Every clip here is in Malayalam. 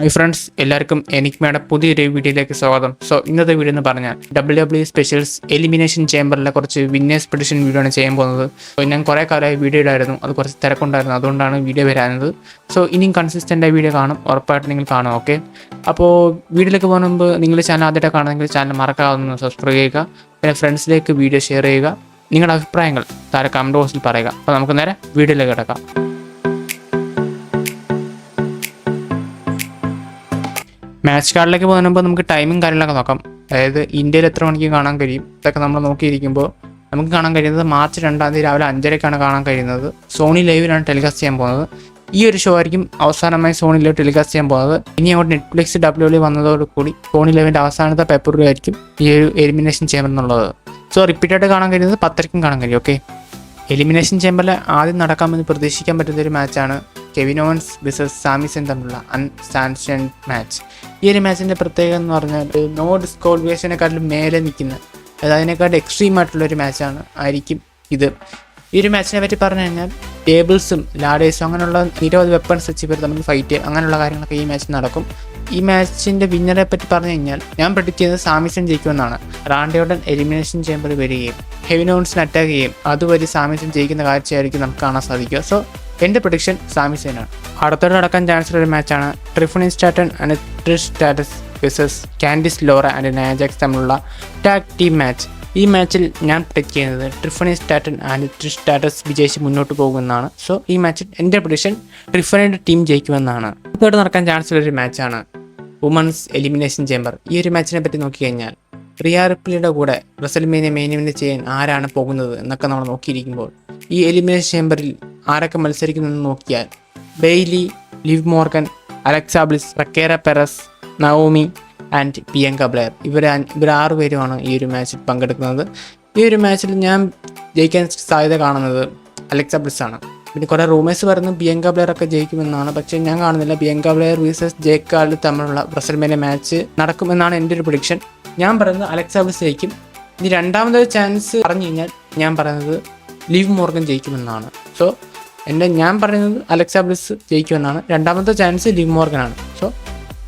ഹായ് ഫ്രണ്ട്സ്, എല്ലാവർക്കും എനിക്മയുടെ പുതിയൊരു വീഡിയോയിലേക്ക് സ്വാഗതം. ഇന്നത്തെ വീഡിയോ എന്ന് പറഞ്ഞാൽ WWE സ്പെഷ്യൽസ് എലിമിനേഷൻ ചേംബറിലെ കുറച്ച് വിന്നേഴ്സ് പ്രെഡിക്ഷൻ വീഡിയോ ആണ് ചെയ്യാൻ പോകുന്നത്. ഞാൻ കുറേ കാലമായി വീഡിയോ ഇടായിരുന്നു, അത് കുറച്ച് തിരക്കുണ്ടായിരുന്നു, അതുകൊണ്ടാണ് വീഡിയോ വരാനത്. ഇനിയും കൺസിസ്റ്റൻ്റായി വീഡിയോ കാണും, ഉറപ്പായിട്ട് നിങ്ങൾ കാണും. ഓക്കെ, അപ്പോൾ വീഡിയോയിലേക്ക് പോകുന്ന മുമ്പ് നിങ്ങൾ ചാനൽ ആദ്യമായിട്ട് കാണുമെങ്കിൽ ചാനൽ മറക്കാതെ സബ്സ്ക്രൈബ് ചെയ്യുക. പിന്നെ ഫ്രണ്ട്സിലേക്ക് വീഡിയോ ഷെയർ ചെയ്യുക. നിങ്ങളുടെ അഭിപ്രായങ്ങൾ താഴെ കമൻറ്റ് ബോക്സിൽ പറയുക. അപ്പോൾ നമുക്ക് നേരെ വീഡിയോയിലേക്ക് കിടക്കാം. മാച്ച് കാർഡിലേക്ക് പോകുമ്പോൾ നമുക്ക് ടൈമും കാര്യങ്ങളൊക്കെ നോക്കാം. അതായത് ഇന്ത്യയിൽ എത്ര മണിക്ക് കാണാൻ കഴിയും ഇതൊക്കെ നമ്മൾ നോക്കിയിരിക്കുമ്പോൾ നമുക്ക് കാണാൻ കഴിയുന്നത് മാർച്ച് 2 രാവിലെ 5:30 കാണാൻ കഴിയുന്നത്. സോണി ലൈവിലാണ് ടെലികാസ്റ്റ് ചെയ്യാൻ പോകുന്നത്. ഈ ഒരു ഷോ ആയിരിക്കും അവസാനമായി സോണി ലൈവ് ടെലികാസ്റ്റ് ചെയ്യാൻ പോകുന്നത്. ഇനി അങ്ങോട്ട് നെറ്റ്ഫ്ലിക്സ് WWE വന്നതോടുകൂടി സോണി ലൈവിൻ്റെ അവസാനത്തെ പേപ്പർ ആയിരിക്കും ഈ ഒരു എലിമിനേഷൻ ചേംബർ എന്നുള്ളത്. റിപ്പീറ്റായിട്ട് കാണാൻ കഴിയുന്നത് 10:30 കാണാൻ കഴിയും. ഓക്കെ, എലിമിനേഷൻ ചേംബറിൽ ആദ്യം നടക്കാമെന്ന് പ്രതീക്ഷിക്കാൻ പറ്റുന്നൊരു മാച്ചാണ് കെവിൻ ഓവൻസ് വിസസ് സാമി സെൻ തമ്മിലുള്ള അൺസാൻഷൻഡ് മാച്ച്. ഈ ഒരു മാച്ചിൻ്റെ പ്രത്യേകത എന്ന് പറഞ്ഞാൽ നോ ഡിസ്ക്വാളിഫിക്കേഷനെക്കാട്ടിലും മേലെ നിൽക്കുന്ന, അതായത് അതിനെക്കാട്ടും എക്സ്ട്രീം ആയിട്ടുള്ളൊരു മാച്ചാണ് ആയിരിക്കും ഇത്. ഈ ഒരു മാച്ചിനെ പറ്റി പറഞ്ഞു കഴിഞ്ഞാൽ ടേബിൾസും ലാഡേഴ്സും അങ്ങനെയുള്ള നിരവധി വെപ്പൺസ് വെച്ച് ഇവർ തമ്മിൽ ഫൈറ്റ് അങ്ങനെയുള്ള കാര്യങ്ങളൊക്കെ ഈ മാച്ചിൽ നടക്കും. ഈ മാച്ചിൻ്റെ വിന്നറെ പറ്റി പറഞ്ഞു കഴിഞ്ഞാൽ ഞാൻ പ്രെഡിക്റ്റ് ചെയ്യുന്നത് സാമി സെൻ ജയിക്കുമെന്നാണ്. റാൻഡി ഓർട്ടൺ എലിമിനേഷൻ ചേംബറിൽ വരികയും കെവിൻ ഓവൻസിനെ അറ്റാക്ക് ചെയ്യുകയും അതുവഴി സാമി സെൻ ജയിക്കുന്ന കാഴ്ചയായിരിക്കും നമുക്ക് കാണാൻ സാധിക്കുക. എൻ്റെ പ്രഡിക്ഷൻ സാമി സെനാണ്. അടുത്തോടെ നടക്കാൻ ചാൻസ് ഉള്ള ഒരു മാച്ചാണ് Tiffany Stratton and Trish Stratus versus Candice LeRae and Nia Jax തമ്മിലുള്ള ടാഗ് ടീം മാച്ച്. ഈ മാച്ചിൽ ഞാൻ പ്രെഡിക്റ്റ് ചെയ്യുന്നത് Tiffany Stratton and Trish Stratus വിജയിച്ച് മുന്നോട്ട് പോകുമെന്നാണ്. ഈ മാച്ചിൽ എൻ്റെ പ്രഡിക്ഷൻ ട്രിഫണിയുടെ ടീം ജയിക്കുമെന്നാണ്. അടുത്തോടെ നടക്കാൻ ചാൻസ് ഉള്ള ഒരു മാച്ചാണ് വുമൺസ് എലിമിനേഷൻ ചേംബർ. ഈ ഒരു മാച്ചിനെ പറ്റി നോക്കിക്കഴിഞ്ഞാൽ റിയ റിപ്ലിയുടെ കൂടെ റെസൽമേനിയ മെയിൻ ഇവന്റ് ചെയ്യാൻ ആരാണ് പോകുന്നത് എന്നൊക്കെ നമ്മൾ നോക്കിയിരിക്കുമ്പോൾ ഈ എലിമിനേഷൻ ചേംബറിൽ ആരൊക്കെ മത്സരിക്കുന്നതെന്ന് നോക്കിയാൽ Bayley, Liv Morgan, Alexa Bliss, Raquel Perez, Naomi and Bianca Belair ഇവർ 6 പേരുമാണ് ഈ ഒരു മാച്ചിൽ പങ്കെടുക്കുന്നത്. ഈ ഒരു മാച്ചിൽ ഞാൻ ജയിക്കാൻ സാധ്യത കാണുന്നത് അലക്സാ ബ്ലിസ് ആണ്. പിന്നെ കുറേ റൂമേഴ്സ് പറയുന്നത് ബിയങ്ക ബ്ലെയർ ഒക്കെ ജയിക്കുമെന്നാണ്, പക്ഷേ ഞാൻ കാണുന്നില്ല. ബിയങ്ക ബ്ലെയർ വേഴ്സസ് ജേക്ക് കാർഡ് തമ്മിലുള്ള റെസൽമേനിയ മാച്ച് നടക്കുമെന്നാണ് എൻ്റെ ഒരു പ്രഡിക്ഷൻ. ഞാൻ പറയുന്നത് അലക്സാ ബ്ലിസ് ജയിക്കും. ഇനി രണ്ടാമതൊരു ചാൻസ് പറഞ്ഞു കഴിഞ്ഞാൽ ഞാൻ പറയുന്നത് ലിവ് മോർഗൻ ജയിക്കുമെന്നാണ്. ഞാൻ പറയുന്നത് അലക്സാ ബ്ലിസ് ജയിക്കുമെന്നാണ്. രണ്ടാമത്തെ ചാൻസ് ലിവ് മോർഗനാണ്.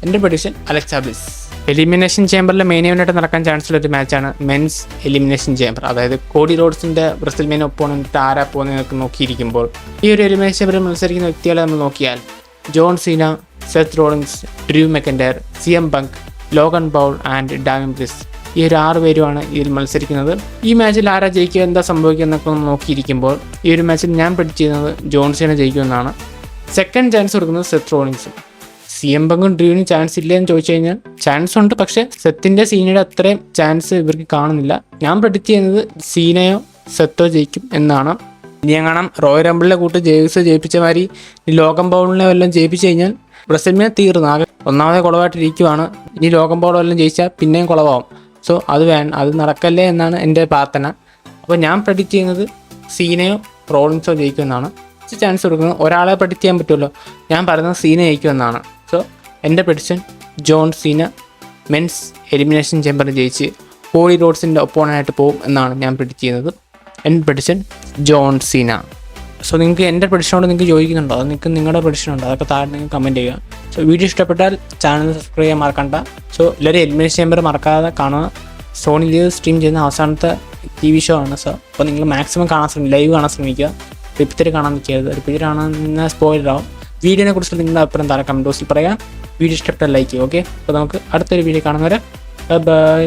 എൻ്റെ പ്രഡിക്ഷൻ അലക്സാ ബ്ലിസ്. എലിമിനേഷൻ ചേംബറിലെ മെയിൻ ഇവൻ്റായിട്ട് നടക്കാൻ ചാൻസ് ഉള്ള ഒരു മാച്ചാണ് മെൻസ് എലിമിനേഷൻ ചേംബർ. അതായത് കോഡി റോഡ്സിൻ്റെ റെസൽമേനിയ ഒപ്പോണൻറ്റ് ആരാ പോകുന്നതൊക്കെ നോക്കിയിരിക്കുമ്പോൾ ഈ ഒരു എലിമിനേഷൻ ചേംബറിൽ മത്സരിക്കുന്ന വ്യക്തികളെ നമ്മൾ നോക്കിയാൽ John Seena, Seth Rollins, Drew McIntyre, CM പങ്ക്, Logan Paul and Damien priest ഈ ഒരു 6 പേരുമാണ് ഇതിൽ മത്സരിക്കുന്നത്. ഈ മാച്ചിൽ ആരാ ജയിക്കുക, എന്താ സംഭവിക്കുക എന്നൊക്കെ നോക്കിയിരിക്കുമ്പോൾ ഈ ഒരു മാച്ചിൽ ഞാൻ പ്രെഡിക്റ്റ് ചെയ്യുന്നത് ജോൺ സീന ജയിക്കുമെന്നാണ്. സെക്കൻഡ് ചാൻസ് കൊടുക്കുന്നത് സെത്ത് റോളിൻസും. CM പങ്കും ഡ്രൂവിനും ചാൻസ് ഇല്ലയെന്ന് ചോദിച്ചു കഴിഞ്ഞാൽ ചാൻസ് ഉണ്ട്, പക്ഷേ സെത്തിൻ്റെ സീനയുടെ അത്രയും ചാൻസ് ഇവർക്ക് കാണുന്നില്ല. ഞാൻ പ്രെഡിക്റ്റ് ചെയ്യുന്നത് സീനയോ സെത്തോ ജയിക്കും എന്നാണ്. ഇനി കാണാം റോയൽ റംബിളിലെ കൂട്ട് ജേഴ്സ് ജയിപ്പിച്ച മാതിരി ലോഗൻ പൗളിനെ വല്ലതും ജയിപ്പിച്ചു കഴിഞ്ഞാൽ റെസൽമേനിയ തീർന്നു. ആകെ ഒന്നാമതെ കുളവായിട്ടിരിക്കുവാണ്. ഇനി ലോഗൻ പൗൾ വല്ലതും ജയിച്ചാൽ പിന്നെയും കുളവാകും. അത് നടക്കല്ലേ എന്നാണ് എൻ്റെ പ്രാർത്ഥന. അപ്പോൾ ഞാൻ പ്രെഡിക്റ്റ് ചെയ്യുന്നത് സീനയോ റോളിൻസോ ജയിക്കുമെന്നാണ്. ചാൻസ് കൊടുക്കുന്നത് ഒരാളെ പ്രെഡിക്റ്റ് ചെയ്യാൻ പറ്റുമല്ലോ, ഞാൻ പറയുന്നത് സീന ജയിക്കുമെന്നാണ്. എൻ്റെ prediction John Seena men's elimination ചേംബറിൽ ജയിച്ച് കോഡി റോഡ്സിൻ്റെ ഒപ്പോണായിട്ട് പോകും എന്നാണ് ഞാൻ പ്രെഡിക്റ്റ് ചെയ്യുന്നത്. എൻ്റെ പ്രഡിക്ഷൻ ജോൺ സീന. നിങ്ങൾക്ക് എൻ്റെ പ്രഡിക്ഷനോട് നിങ്ങൾക്ക് ചോദിക്കുന്നുണ്ടോ, അത് നിങ്ങൾക്ക് നിങ്ങളുടെ പ്രഡിക്ഷൻ ഉണ്ടോ, അതൊക്കെ താഴെ നിങ്ങൾ കമൻറ്റ് ചെയ്യുക. വീഡിയോ ഇഷ്ടപ്പെട്ടാൽ ചാനൽ സബ്സ്ക്രൈബ് ചെയ്യാൻ മറക്കണ്ട. എല്ലാവരും എലിമിനേഷൻ ചേംബർ മറക്കാതെ കാണുക. സോണി ലൈവ് സ്ട്രീം ചെയ്യുന്ന അവസാനത്തെ TV ഷോ ആണ്. അപ്പോൾ നിങ്ങൾ മാക്സിമം ലൈവ് കാണാൻ ശ്രമിക്കുക. റിപ്പീറ്റ് കാണാൻ നിൽക്കരുത്. റിപ്പീറ്റ് കാണാൻ സ്പോയിലർ ആവും. വീഡിയോനെ കുറിച്ച് നിങ്ങളുടെ അഭിപ്രായം താഴെ കമൻറ്റ് ബോക്സിൽ പറയാം. വീഡിയോ ഇഷ്ടപ്പെട്ടാൽ ലൈക്ക് ചെയ്യുക. ഓക്കെ, അപ്പോൾ നമുക്ക് അടുത്തൊരു വീഡിയോ കാണുന്നവരെ ബൈ.